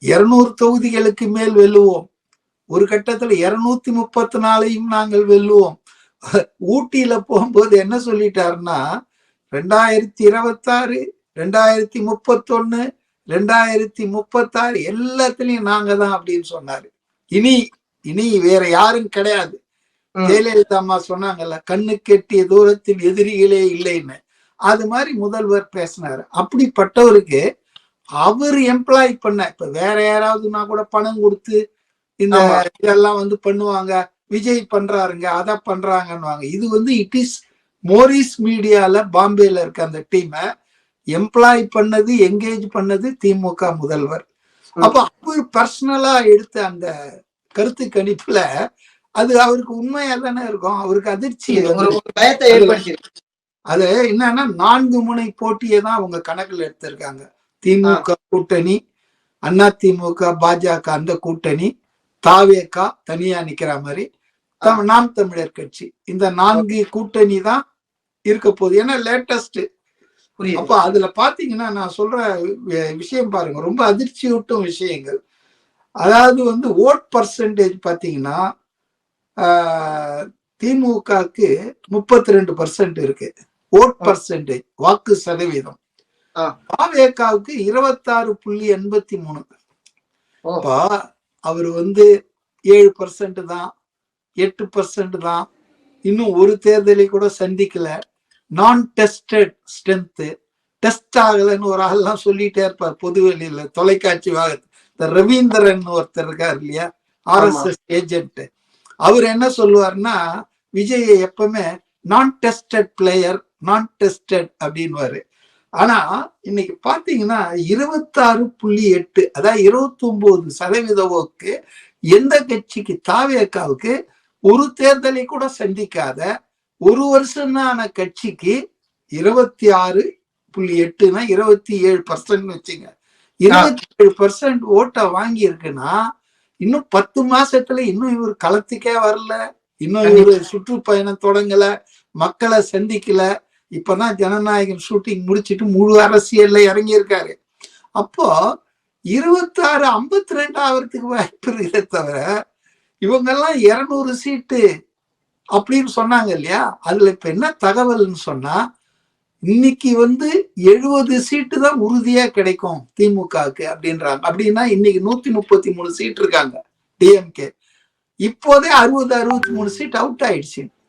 200 தொகுதிகளுக்கு மேல் வெல்லுவோம். ஒரு கட்டத்துல 234 நாங்கள் வெல்லுவோம். ஊட்டியில போகும்போது என்ன சொல்லிட்டாருன்னா 2026, 2031, 2036 எல்லாத்துலயும் நாங்க தான் அப்படின்னு சொன்னாரு. இனி இனி வேற யாரும் கிடையாது. ஜெயலலிதா அம்மா சொன்னாங்கல்ல, கண்ணு கெட்டிய தூரத்தில் எதிரிகளே இல்லைன்னு. அது மாதிரி முதல்வர் பேசினாரு. அப்படிப்பட்டவருக்கு அவர் எம்ப்ளாய் பண்ண, இப்ப வேற யாராவதுன்னா கூட பணம் கொடுத்து இந்த இதெல்லாம் வந்து பண்ணுவாங்க, விஜய் பண்றாருங்க, அதை பண்றாங்கன்னு. இது இட் இஸ் மோரிஸ் மீடியால பாம்பேல இருக்க அந்த டீமை எம்ப்ளாய் பண்ணது, என்கேஜ் பண்ணது திமுக முதல்வர். அப்ப அவர் பர்சனலா எடுத்த அந்த கருத்து கணிப்புல அது அவருக்கு உண்மையா தானே இருக்கும். அவருக்கு அதிர்ச்சி, பயத்தை ஏற்படுத்தி. அது என்னன்னா 4 முனை போட்டியை தான் அவங்க கணக்குல எடுத்திருக்காங்க. திமுக கூட்டணி, அண்ணா திமுக, பாஜக அந்த கூட்டணி, தாவேகா தனியா நிக்கிற மாதிரி, நாம் தமிழர் கட்சி, இந்த 4 கூட்டணி தான் இருக்க போகுது. ஏன்னா லேட்டஸ்ட். அப்ப அதுல பாத்தீங்கன்னா நான் சொல்ற விஷயம் பாருங்க, ரொம்ப அதிர்ச்சியூட்டும் விஷயங்கள். அதாவது ஓட் பர்சன்டேஜ் பாத்தீங்கன்னா திமுகக்கு 32% இருக்கு ஓட் பர்சன்டேஜ், வாக்கு சதவீதம். தாவேகாவுக்கு 26.83. அவரு 7% தான், 8% தான். இன்னும் ஒரு தேர்தலை கூட சந்திக்கல. நான் டெஸ்டட் ஸ்ட்ரென்த், டெஸ்ட் ஆகலன்னு ஒரு ஆள்லாம் சொல்லிட்டே இருப்பார் பொதுவெளியில, தொலைக்காட்சி வாகத்து. ரவீந்திரன் ஒருத்தர் இருக்காரு இல்லையா, RSS ஏஜென்ட். அவர் என்ன சொல்லுவார்னா, விஜய் எப்பவுமே நான் டெஸ்டட் பிளேயர், நான் டெஸ்டட் அப்படின்வாரு. ஆனா இன்னைக்கு பாத்தீங்கன்னா 26.8, அதாவது 29% ஓக்கு எந்த கட்சிக்கு, தாவேகாவுக்கு ஒரு தேர்தலை கூட சந்திக்காத ஒரு வருஷம் தான் கட்சிக்கு 26.8னா 27% வச்சுங்க. 27% ஓட்டை வாங்கி இருக்குன்னா இன்னும் 10 மாசத்துல இன்னும் இவர் களத்துக்கே வரல, இன்னும் இவரு சுற்றுப்பயணம் தொடங்கல, மக்களை சந்திக்கல. இப்பதான் ஜனநாயகன் ஷூட்டிங் முடிச்சுட்டு முழு அரசியல்ல இறங்கி இருக்காரு. அப்போ 26, 52 ஆகிறதுக்கு வாய்ப்பு இருக்கிறத தவிர, இவங்கெல்லாம் 200 சீட்டு அப்படின்னு சொன்னாங்க இல்லையா, அதுல இப்ப என்ன தகவல்னு சொன்னா, இன்னைக்கு 70 சீட்டு தான் உறுதியா கிடைக்கும் திமுகவுக்கு அப்படின்றாங்க. அப்படின்னா இன்னைக்கு 133 சீட் இருக்காங்க டிஎம்கே. இப்போதே 60, 63 சீட் அவுட் ஆயிடுச்சு.